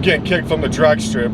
getting kicked from the drag strip.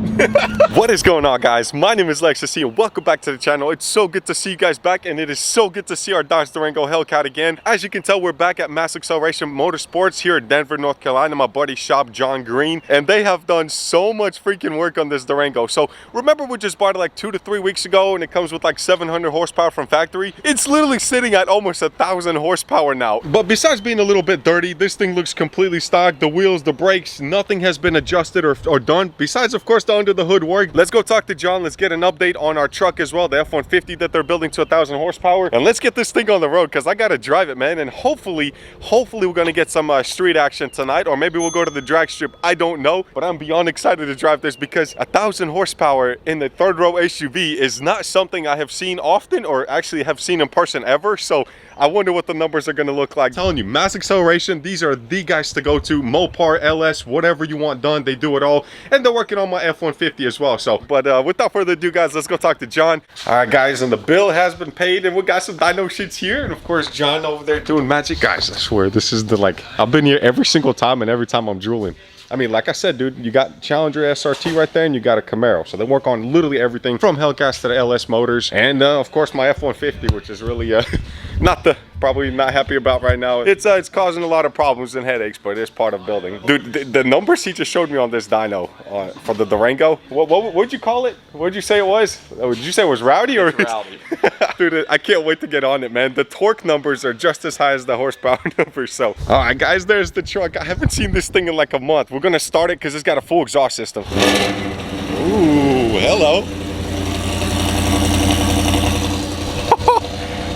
What is going on, guys? My name is Lextasy and welcome back to the channel. It's so good to see you guys back, and it is so good to see our Dodge Durango Hellcat again. As you can tell, we're back at Mass Acceleration Motorsports here in Denver, North Carolina, my buddy's shop, John Green, and they have done so much freaking work on this Durango. So remember, we just bought it like 2 to 3 weeks ago, and it comes with like 700 horsepower from factory. It's literally sitting at almost 1,000 horsepower now. But besides being a little bit dirty, this thing looks completely stock. The wheels, the brakes, nothing has been adjusted or done, besides of course the under the hood work. Let's go talk to John. Let's get an update on our truck as well, the F-150 that they're building to 1,000 horsepower, and let's get this thing on the road because I gotta drive it, man. And hopefully we're gonna get some street action tonight, or maybe we'll go to the drag strip. I don't know, but I'm beyond excited to drive this because 1,000 horsepower in the third row SUV is not something I have seen often, or actually have seen in person ever. So I wonder what the numbers are gonna look like. I'm telling you, Mass Acceleration, these are the guys to go to. Mopar, LS, whatever you want done, they do it all, and they're working on my F-150 as well. So, but without further ado, guys, let's go talk to John. All right, guys, and the bill has been paid, and we got some dyno sheets here, and of course, John over there doing magic. Guys, I swear, this is the, like, I've been here every single time, and every time I'm drooling. I mean, like I said, dude, you got Challenger SRT right there, and you got a Camaro. So they work on literally everything from Hellcats to the LS motors, and of course my F-150, which is really probably not happy about right now. It's causing a lot of problems and headaches, but it's part of building. Dude, the numbers he just showed me on this dyno for the Durango, what'd you call it? What'd you say it was? Did you say it was rowdy or? It's rowdy. Dude, I can't wait to get on it, man. The torque numbers are just as high as the horsepower numbers. So, all right, guys, there's the truck. I haven't seen this thing in like a month. We're gonna start it because it's got a full exhaust system. Ooh, hello.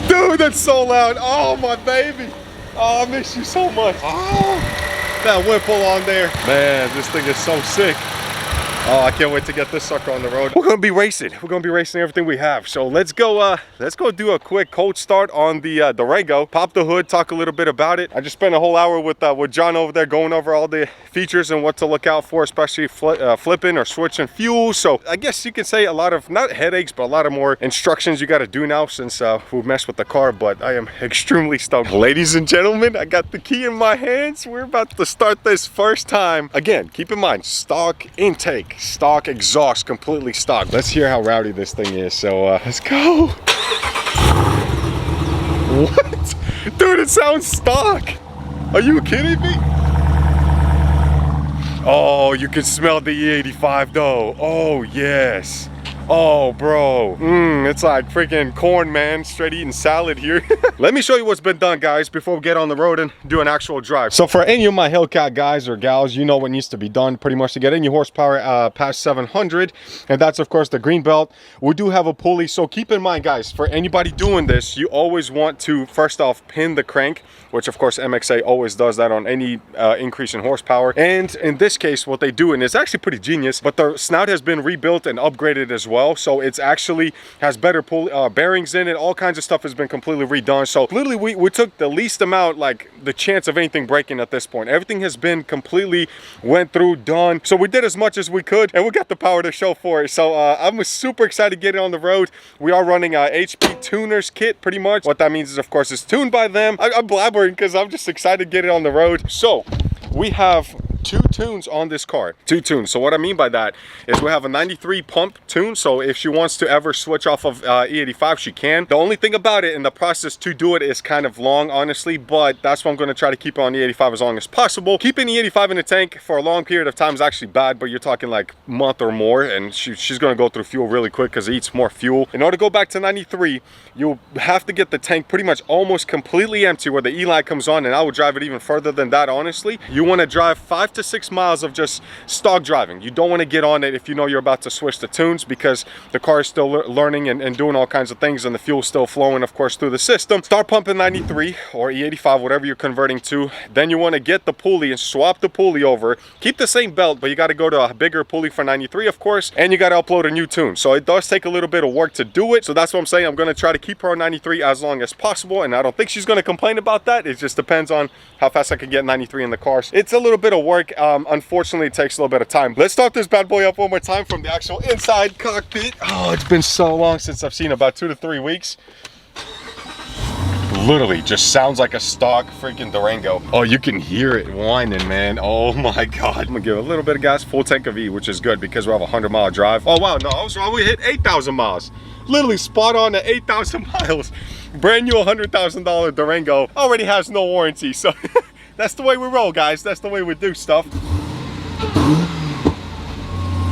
Dude, that's so loud. Oh, my baby. Oh, I miss you so much. Oh, that whipple on there. Man, this thing is so sick. Oh, I can't wait to get this sucker on the road. We're gonna be racing. We're gonna be racing everything we have. So let's go do a quick cold start on the Durango. Pop the hood, talk a little bit about it. I just spent a whole hour with John over there going over all the features and what to look out for, especially flipping or switching fuel. So I guess you can say a lot of, not headaches, but a lot of more instructions you gotta do now since we messed with the car, but I am extremely stoked. Ladies and gentlemen, I got the key in my hands. We're about to start this first time. Again, keep in mind, stock intake. Stock exhaust, completely stock. Let's hear how rowdy this thing is. So let's go. What? Dude, it sounds stock. Are you kidding me? Oh, you can smell the E85 though. Oh, yes. Oh, bro. It's like freaking corn, man. Straight eating salad here. Let me show you what's been done, guys, before we get on the road and do an actual drive. So for any of my Hellcat guys or gals, you know what needs to be done pretty much to get any horsepower past 700. And that's, of course, the green belt. We do have a pulley. So keep in mind, guys, for anybody doing this, you always want to, first off, pin the crank, which, of course, MXA always does that on any increase in horsepower. And in this case, what they do, and it's actually pretty genius, but the snout has been rebuilt and upgraded as well. So it's actually has better bearings in it. All kinds of stuff has been completely redone. So literally we took the least amount, like the chance of anything breaking at this point. Everything has been completely went through, done. So we did as much as we could, and we got the power to show for it. So I'm super excited to get it on the road. We are running a HP tuners kit, pretty much. What that means is, of course, it's tuned by them. I'm blabbering because I'm just excited to get it on the road. So we have 2 tunes on this car. 2 tunes. So what I mean by that is we have a 93 pump tune. So if she wants to ever switch off of E85, she can. The only thing about it, in the process to do it, is kind of long, honestly, but that's why I'm going to try to keep it on E85 as long as possible. Keeping E85 in the tank for a long period of time is actually bad, but you're talking like a month or more, and she's going to go through fuel really quick because it eats more fuel. In order to go back to 93, you'll have to get the tank pretty much almost completely empty where the E-line comes on, and I would drive it even further than that, honestly. You want to drive 5 to 6 miles of just stock driving. You don't want to get on it if you know you're about to switch to tunes, because the car is still learning and doing all kinds of things, and the fuel's still flowing, of course, through the system. Start pumping 93 or E85, whatever you're converting to. Then you want to get the pulley and swap the pulley over. Keep the same belt, but you got to go to a bigger pulley for 93, of course, and you got to upload a new tune. So it does take a little bit of work to do it. So that's what I'm saying. I'm going to try to keep her on 93 as long as possible, and I don't think she's going to complain about that. It just depends on how fast I can get 93 in the car. It's a little bit of work. Unfortunately, it takes a little bit of time. Let's start this bad boy up one more time from the actual inside cockpit. Oh, it's been so long since I've seen, about 2 to 3 weeks. literally just sounds like a stock freaking Durango. Oh, you can hear it whining, man. Oh my God. I'm gonna give it a little bit of gas, full tank of E, which is good because we have a 100-mile drive. Oh wow, no, I was wrong. We hit 8,000 miles. Literally spot on at 8,000 miles. Brand new $100,000 Durango. Already has no warranty, so that's the way we roll, guys. That's the way we do stuff.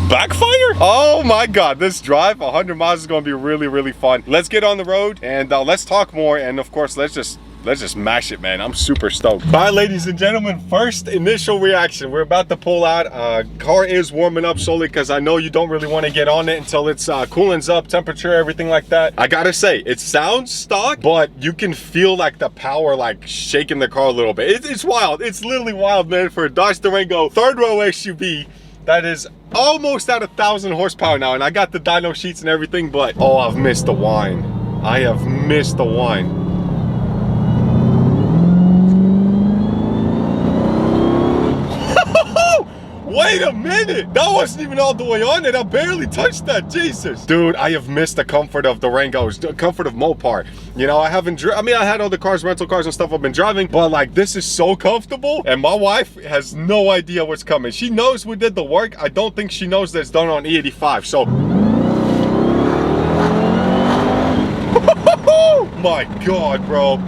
Backfire? Oh my God, this drive 100 miles is gonna be really, really fun. Let's get on the road and let's talk more, and of course let's just mash it, man. I'm super stoked. All right, ladies and gentlemen, first initial reaction. We're about to pull out. Car is warming up slowly because I know you don't really want to get on it until it's cooling's up, temperature, everything like that. I gotta say, it sounds stock, but you can feel like the power like shaking the car a little bit. It's wild. It's literally wild, man, for a Dodge Durango third row SUV that is almost at 1,000 horsepower now, and I got the dyno sheets and everything, but oh, I've missed the whine. I have missed the whine. Wait a minute, that wasn't even all the way on it. I barely touched that, Jesus. Dude, I have missed the comfort of Durangos, the comfort of Mopar. You know, I mean, I had other cars, rental cars and stuff I've been driving, but like this is so comfortable, and my wife has no idea what's coming. She knows we did the work. I don't think she knows that it's done on E85, so. My God, bro,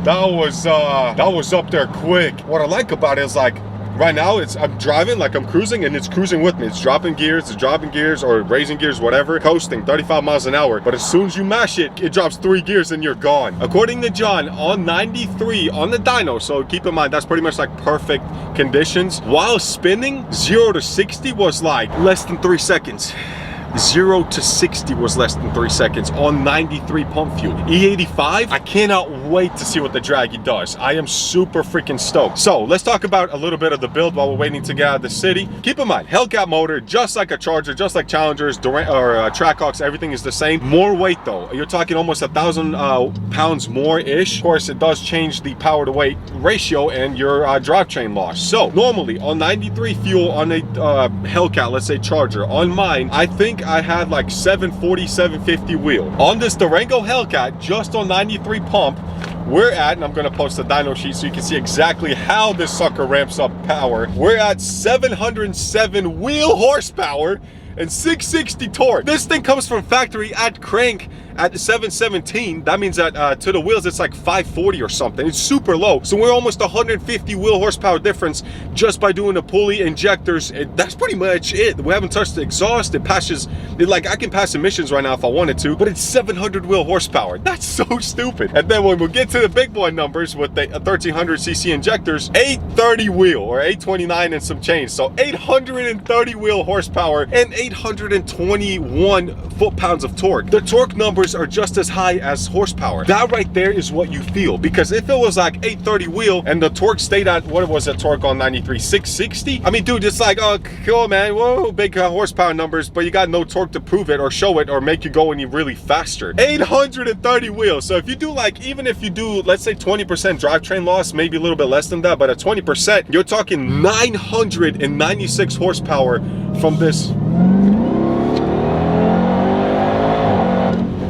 that was up there quick. What I like about it is like, right now, I'm driving, like I'm cruising, and it's cruising with me. It's dropping gears, or raising gears, whatever, coasting 35 miles an hour. But as soon as you mash it, it drops 3 gears and you're gone. According to John, on 93 on the dyno, so keep in mind, that's pretty much like perfect conditions. While spinning, 0 to 60 was like less than 3 seconds. 0 to 60 was less than 3 seconds on 93 pump fuel. E85, I cannot wait to see what the Draggy does. I am super freaking stoked. So let's talk about a little bit of the build while we're waiting to get out of the city. Keep in mind, Hellcat motor, just like a Charger, just like Challengers, Trackhawks, everything is the same. More weight though. You're talking almost 1,000 pounds more-ish. Of course, it does change the power to weight ratio and your drivetrain loss. So normally on 93 fuel on a Hellcat, let's say Charger, on mine, I think I had like 740, 750 wheel. On this Durango Hellcat, just on 93 pump, we're at, and I'm gonna post the dyno sheet so you can see exactly how this sucker ramps up power. We're at 707 wheel horsepower and 660 torque. This thing comes from factory at crank at 717. That means that to the wheels it's like 540 or something. It's super low, so we're almost 150 wheel horsepower difference just by doing the pulley injectors. That's pretty much it. We haven't touched the exhaust. It passes, like I can pass emissions right now if I wanted to, but it's 700 wheel horsepower. That's so stupid. And then when we get to the big boy numbers with the 1300 cc injectors, 830 wheel, or 829 and some change, so 830 wheel horsepower and 821 foot-pounds of torque. The torque numbers are just as high as horsepower. That right there is what you feel, because if it was like 830 wheel and the torque stayed at, what was the torque on 93, 660? I mean, dude, it's like, oh cool, man, whoa, big horsepower numbers, but you got no torque to prove it or show it or make you go any really faster. 830 wheels. So if you do like, even if you do, let's say 20% drivetrain loss, maybe a little bit less than that, but at 20%, you're talking 996 horsepower from this.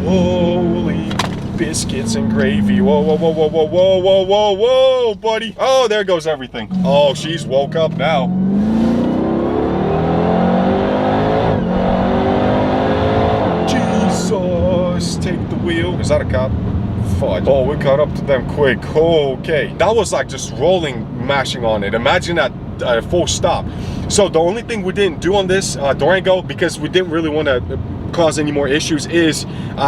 Holy biscuits and gravy. Whoa, whoa, whoa, whoa, whoa, whoa, whoa, whoa, whoa, buddy. Oh, there goes everything. Oh, she's woke up now. Jesus, take the wheel. Is that a cop? Fudge. Oh, we caught up to them quick. Okay. That was like just rolling, mashing on it. Imagine that full stop. So the only thing we didn't do on this Durango, because we didn't really want to cause any more issues, is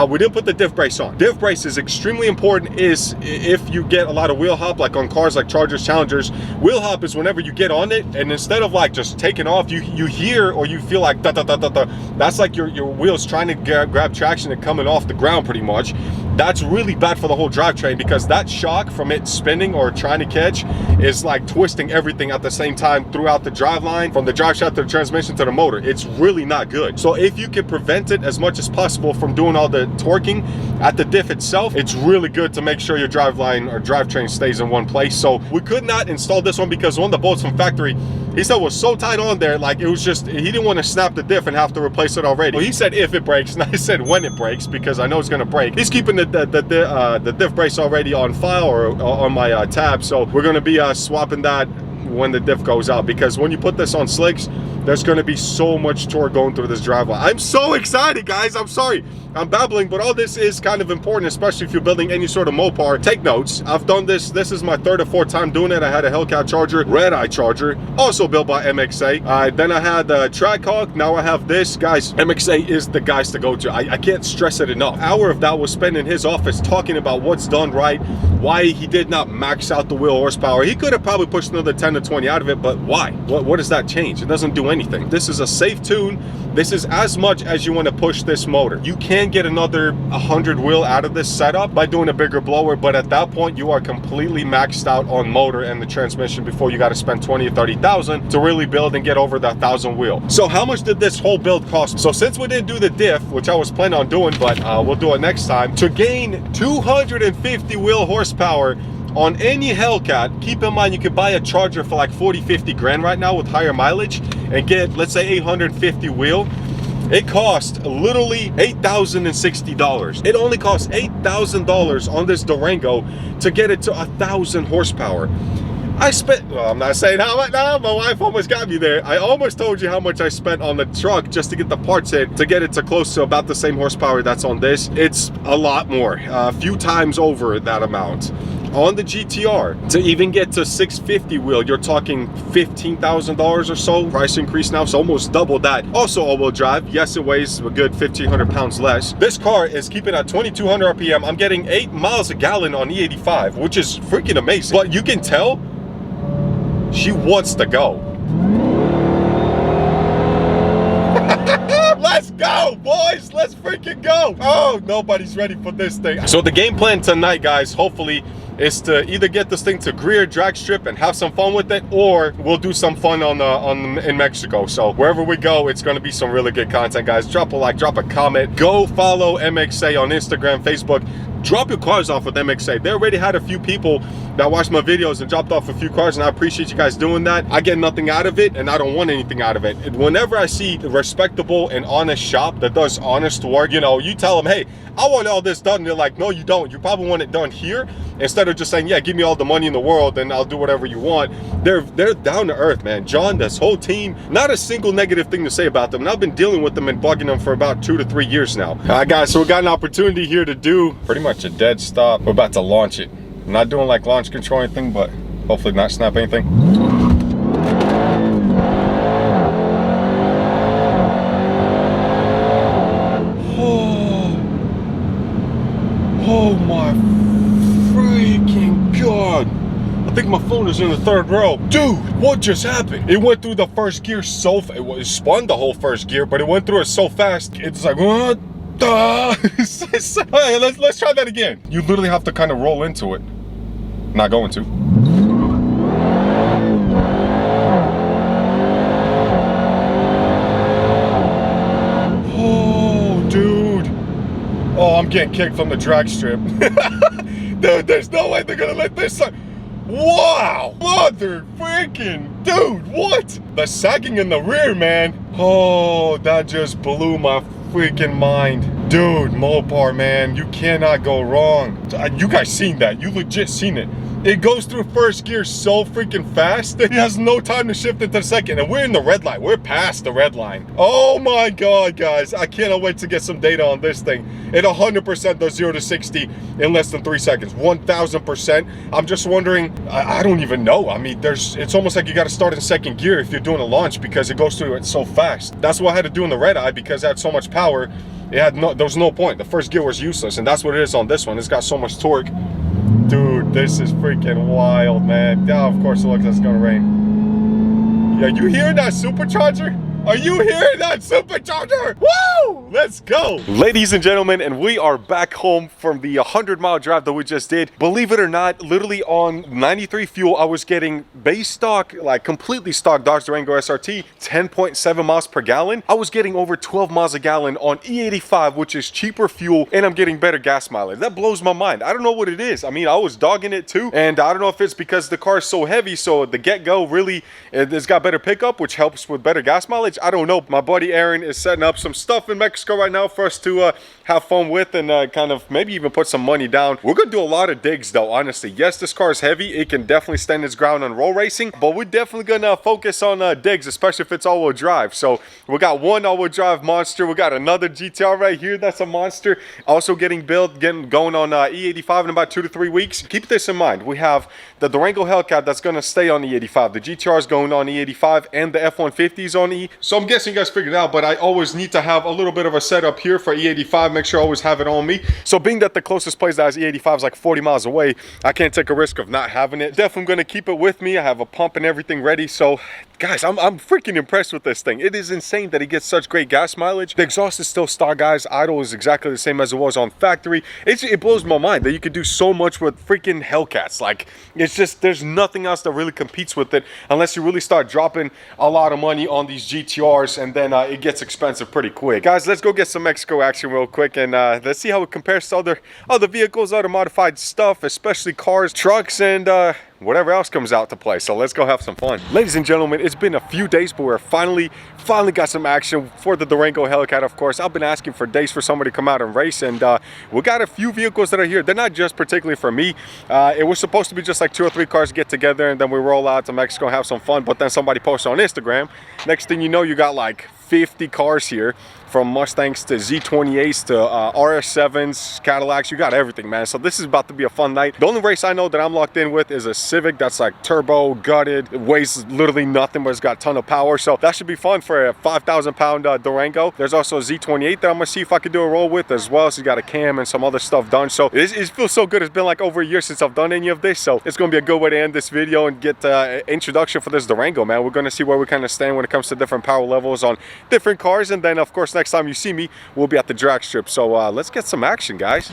we didn't put the diff brace on. Diff brace is extremely important. Is if you get a lot of wheel hop, like on cars like Chargers, Challengers, wheel hop is whenever you get on it and instead of like just taking off, you hear or you feel like da, da, da, da, da. That's like your wheels trying to grab traction and coming off the ground pretty much. That's really bad for the whole drivetrain, because that shock from it spinning or trying to catch is like twisting everything at the same time throughout the driveline, from the drive shaft to the transmission to the motor. It's really not good. So if you can prevent it as much as possible from doing all the torquing at the diff itself, it's really good to make sure your driveline or drivetrain stays in one place. So we could not install this one because one of the bolts from factory, he said, was so tight on there, like it was just, he didn't want to snap the diff and have to replace it already. Well, he said if it breaks, and I said when it breaks, because I know it's going to break. He's keeping the put the diff brace already on file or on my tab, so we're gonna be swapping that when the diff goes out, because when you put this on slicks, there's going to be so much torque going through this driveway. I'm so excited, guys. I'm sorry I'm babbling, but all this is kind of important, especially if you're building any sort of Mopar. Take notes. I've done this. This is my 3rd or 4th time doing it. I had a Hellcat Charger, Redeye Charger, also built by MXA. Then I had the Trackhawk. Now I have this. Guys, MXA is the guys to go to. I can't stress it enough. An hour of that was spent in his office talking about what's done right, why he did not max out the wheel horsepower. He could have probably pushed another 10 to 20 out of it, but why? What does that change? It doesn't do anything. This is a safe tune. This is as much as you want to push this motor. You can get another 100 wheel out of this setup by doing a bigger blower, but at that point you are completely maxed out on motor and the transmission before you got to spend 20 or 30,000 to really build and get over that 1,000 wheel. So how much did this whole build cost? So since we didn't do the diff, which I was planning on doing, but we'll do it next time, to gain 250 wheel horsepower on any Hellcat, keep in mind you could buy a Charger for like 40-50 grand right now with higher mileage and get, let's say, 850 wheel. It cost literally $8,060. It only cost $8,000 on this Durango to get it to 1,000 horsepower. I spent, well, I'm not saying how much now, my wife almost got me there. I almost told you how much I spent on the truck just to get the parts in, to get it to close to about the same horsepower that's on this. It's a lot more, a few times over that amount. On the GTR, to even get to 650 wheel, you're talking $15,000 or so. Price increase now, so almost double that. Also all-wheel drive. Yes, it weighs a good 1,500 pounds less. This car is keeping at 2,200 RPM. I'm getting 8 miles a gallon on E85, which is freaking amazing. But you can tell she wants to go. Let's go, boys. Let's freaking go. Oh, nobody's ready for this thing. So the game plan tonight, guys, hopefully, is to either get this thing to Greer drag strip and have some fun with it, or we'll do some fun in Mexico. So wherever we go, it's going to be some really good content, guys. Drop a like, drop a comment, go follow MXA on Instagram, Facebook. Drop your cars off with MXA. They already had a few people that watched my videos and dropped off a few cars, and I appreciate you guys doing that. I get nothing out of it, and I don't want anything out of it. Whenever I see a respectable and honest shop that does honest work, you know, you tell them, hey, I want all this done, and they're like, no, you don't. You probably want it done here, instead of just saying, yeah, give me all the money in the world and I'll do whatever you want. They're down to earth, man. John, this whole team, not a single negative thing to say about them, and I've been dealing with them and bugging them for about 2 to 3 years now. All right, guys, so we got an opportunity here to do pretty much a dead stop. We're about to launch it. I'm not doing like launch control or anything, but hopefully not snap anything. Oh my freaking God. I think my phone is in the 3rd row. Dude, what just happened? It went through the first gear so fast. It spun the whole first gear, but it went through it so fast. It's like, what? Hey, let's try that again. You literally have to kind of roll into it. Not going to. Oh, dude. Oh, I'm getting kicked from the drag strip. Dude, there's no way they're gonna let this. Wow, mother freaking dude, what? The sagging in the rear, man. Oh, that just blew my freaking mind. Dude, Mopar, man, you cannot go wrong. You guys seen that? You legit seen it. It goes through first gear so freaking fast. It has no time to shift into second. And we're in the red line. We're past the red line. Oh my God, guys. I cannot wait to get some data on this thing. It 100% does 0 to 60 in less than 3 seconds. 1000%. I'm just wondering, I don't even know. I mean, it's almost like you got to start in second gear if you're doing a launch, because it goes through it so fast. That's what I had to do in the Redeye, because it had so much power. There was no point. The first gear was useless, and that's what it is on this one. It's got so much torque. Dude, this is freaking wild, man. Yeah, of course it looks like it's gonna rain. Yeah, you hearing that supercharger? Are you hearing that supercharger? Woo! Let's go. Ladies and gentlemen, and we are back home from the 100-mile drive that we just did. Believe it or not, literally on 93 fuel, I was getting base stock, like completely stock Dodge Durango SRT, 10.7 miles per gallon. I was getting over 12 miles a gallon on E85, which is cheaper fuel, and I'm getting better gas mileage. That blows my mind. I don't know what it is. I mean, I was dogging it too, and I don't know if it's because the car is so heavy, so the get-go really, it's got better pickup, which helps with better gas mileage. mileage, I don't know. My buddy Aaron is setting up some stuff in Mexico right now for us to have fun with and kind of maybe even put some money down. We're gonna do a lot of digs though, honestly. Yes, this car is heavy. It can definitely stand its ground on roll racing, but we're definitely gonna focus on digs, especially if it's all-wheel drive. So we got one all-wheel drive monster. We got another GTR right here. That's a monster. Also getting built, going on E85 in about 2 to 3 weeks. Keep this in mind. We have the Durango Hellcat that's gonna stay on E85. The GTR is going on E85 and the F-150 is on E. So I'm guessing you guys figured it out, but I always need to have a little bit of a setup here for E85. Make sure I always have it on me. So being that the closest place that has E85 is like 40 miles away, I can't take a risk of not having it. Definitely gonna keep it with me. I have a pump and everything ready. So guys, I'm freaking impressed with this thing. It is insane that it gets such great gas mileage. The exhaust is still star, guys. Idle is exactly the same as it was on factory. It blows my mind that you could do so much with freaking Hellcats. Like, it's just, there's nothing else that really competes with it unless you really start dropping a lot of money on these GTRs, and then it gets expensive pretty quick. Guys, let's go get some Mexico action real quick, and let's see how it compares to other vehicles, other modified stuff, especially cars, trucks, and whatever else comes out to play. So let's go have some fun. Ladies and gentlemen, it's been a few days, but we're finally got some action for the Durango Hellcat. Of course, I've been asking for days for somebody to come out and race, and we got a few vehicles that are here. They're not just particularly for me. It was supposed to be just like 2 or 3 cars get together and then we roll out to Mexico and have some fun, but then somebody posts on Instagram. Next thing you know, you got like 50 cars here, from Mustangs to Z28s to RS7s, Cadillacs. You got everything, man. So this is about to be a fun night. The only race I know that I'm locked in with is a Civic that's like turbo, gutted. It weighs literally nothing, but it's got a ton of power. So that should be fun for a 5,000 pound Durango. There's also a Z28 that I'm gonna see if I can do a roll with as well. So you got a cam and some other stuff done. So it feels so good. It's been like over a year since I've done any of this. So it's gonna be a good way to end this video and get introduction for this Durango, man. We're gonna see where we kind of stand when it comes to different power levels on different cars, and then of course next time you see me, we'll be at the drag strip. So let's get some action, guys.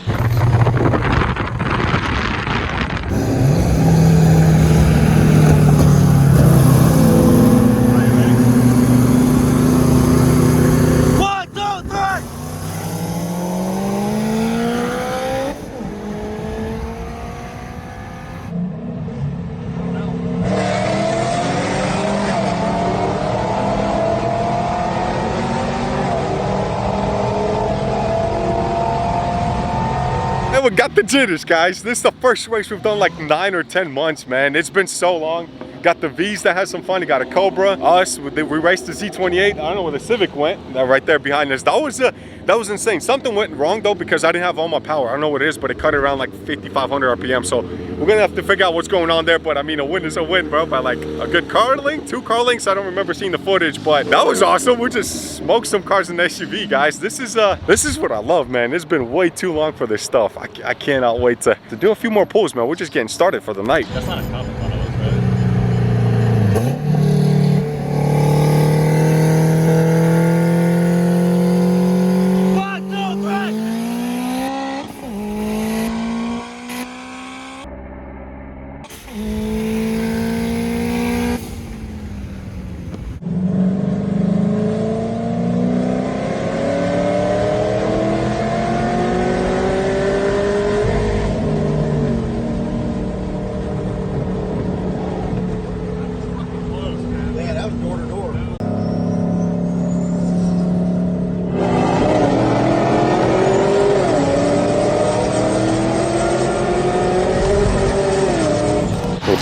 We got the jitters, guys. This is the first race we've done like 9 or 10 months, man. It's been so long. Got the V's that has some fun. You got a Cobra. Us, we raced the Z28. I don't know where the Civic went. Right there behind us. That was insane. Something went wrong though, because I didn't have all my power. I don't know what it is, but it cut it around like 5,500 RPM. So we're gonna have to figure out what's going on there. But I mean, a win is a win, bro. By like a good car link, 2 car links. I don't remember seeing the footage, but that was awesome. We just smoked some cars in the SUV, guys. This is what I love, man. It's been way too long for this stuff. I cannot wait to do a few more pulls, man. We're just getting started for the night. That's not a common one of those, right?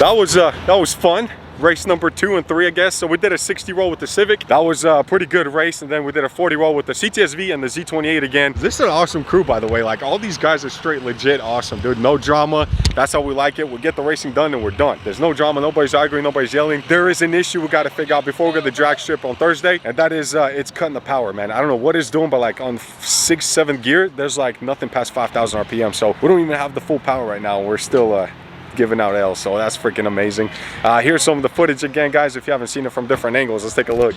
That was fun. Race number 2 and 3, I guess. So we did a 60 roll with the Civic. That was a pretty good race. And then we did a 40 roll with the CTSV and the Z28 again. This is an awesome crew, by the way. Like, all these guys are straight legit awesome, dude. No drama. That's how we like it. We'll get the racing done and we're done. There's no drama. Nobody's arguing. Nobody's yelling. There is an issue we got to figure out before we go to the drag strip on Thursday. And that is, it's cutting the power, man. I don't know what it's doing, but like on 6th, 7th gear, there's like nothing past 5,000 RPM. So we don't even have the full power right now. We're still, giving out L, so that's freaking amazing. Here's some of the footage again, guys, if you haven't seen it from different angles. Let's take a look.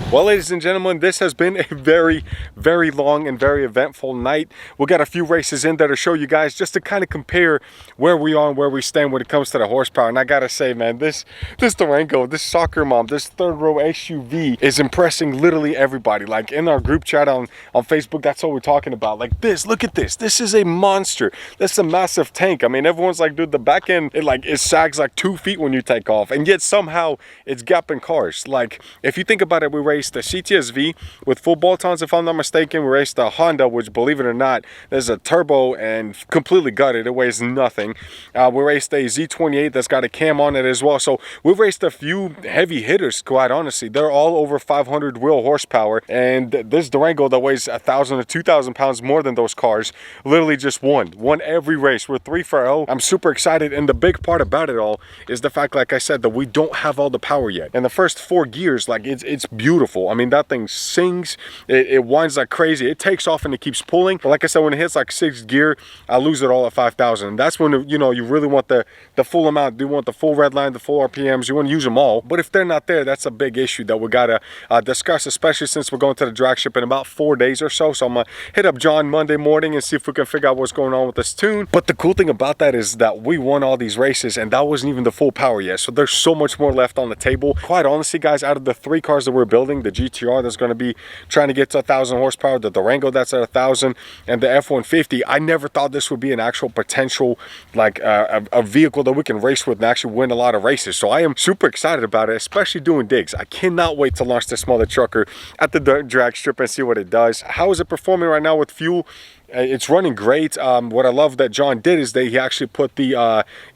Well, ladies and gentlemen, this has been a very, very long and very eventful night. We got a few races in there to show you guys, just to kind of compare where we are and where we stand when it comes to the horsepower. And I gotta say, man, this Durango, this soccer mom, this third row SUV is impressing literally everybody. Like in our group chat on Facebook, that's what we're talking about. Like this, look at this. This is a monster. That's a massive tank. I mean, everyone's like, dude, the back end, it sags like 2 feet when you take off, and yet somehow it's gapping cars. Like if you think about it, we raced the CTSV with full bolt-ons, if I'm not mistaken. We raced the Honda, which, believe it or not, there's a turbo and completely gutted. It weighs nothing. We raced a Z28 that's got a cam on it as well. So we've raced a few heavy hitters, quite honestly. They're all over 500 wheel horsepower, and this Durango that weighs 1,000 or 2,000 pounds more than those cars literally just won every race. We're 3 for 0. I'm super excited, and the big part about it all is the fact, like I said, that we don't have all the power yet. And the first 4 gears, like it's beautiful. I mean, that thing sings, it winds like crazy, it takes off and it keeps pulling. But like I said, when it hits like 6th gear, I lose it all at 5,000. And that's when, you know, you really want the full amount. You want the full red line, the full RPMs, you want to use them all. But if they're not there, that's a big issue that we gotta discuss, especially since we're going to the drag strip in about 4 days or so. So I'm gonna hit up John Monday morning and see if we can figure out what's going on with this tune. But the cool thing about that is that we won all these races, and that wasn't even the full power yet. So there's so much more left on the table. Quite honestly, guys, out of the 3 cars that we're building, the GTR that's going to be trying to get to 1,000 horsepower, the Durango that's at 1,000, and the F-150, I never thought this would be an actual potential, like a vehicle that we can race with and actually win a lot of races. So I am super excited about it, especially doing digs. I cannot wait to launch this mother trucker at the drag strip and see what it does. How is it performing right now with fuel? It's running great. What I love that John did is that he actually put the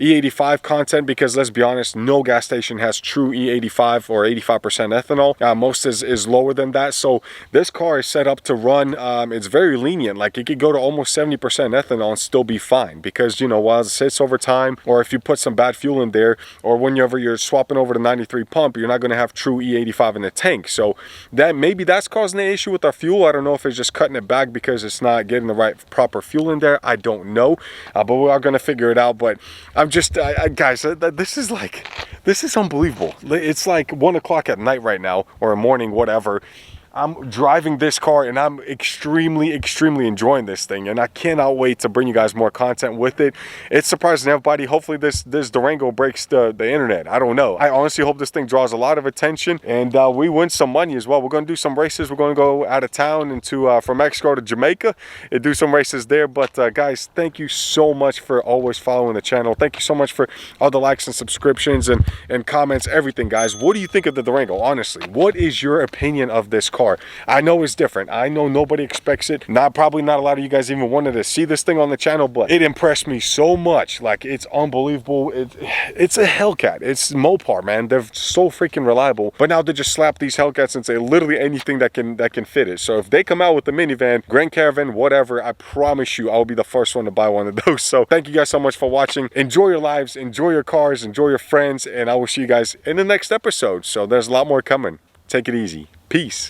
E85 content, because let's be honest, no gas station has true E85 or 85% ethanol. Most is lower than that. So this car is set up to run, it's very lenient. Like it could go to almost 70% ethanol and still be fine, because, you know, while it sits over time, or if you put some bad fuel in there, or whenever you're swapping over to 93 pump, you're not going to have true E85 in the tank. So that maybe that's causing the issue with our fuel. I don't know if it's just cutting it back because it's not getting the right proper fuel in there. I don't know, but we are going to figure it out. But I'm just guys, this is unbelievable. It's like 1 o'clock at night right now, or morning, whatever. I'm driving this car and I'm extremely enjoying this thing, and I cannot wait to bring you guys more content with it. It's surprising everybody. Hopefully this Durango breaks the internet. I don't know. I honestly hope this thing draws a lot of attention, and we win some money as well. We're going to do some races. We're going to go out of town into from Mexico to Jamaica and do some races there. But guys, thank you so much for always following the channel. Thank you so much for all the likes and subscriptions and comments, everything, guys. What do you think of the Durango? Honestly, what is your opinion of this car? I know it's different. I know nobody expects it. Probably not a lot of you guys even wanted to see this thing on the channel, but it impressed me so much. Like, it's unbelievable. It's a Hellcat. It's Mopar, man. They're so freaking reliable. But now they just slap these Hellcats and say literally anything that can fit it. So if they come out with the minivan, Grand Caravan, whatever, I promise you I'll be the first one to buy one of those. So thank you guys so much for watching. Enjoy your lives, enjoy your cars, enjoy your friends, and I will see you guys in the next episode. So there's a lot more coming. Take it easy. Peace.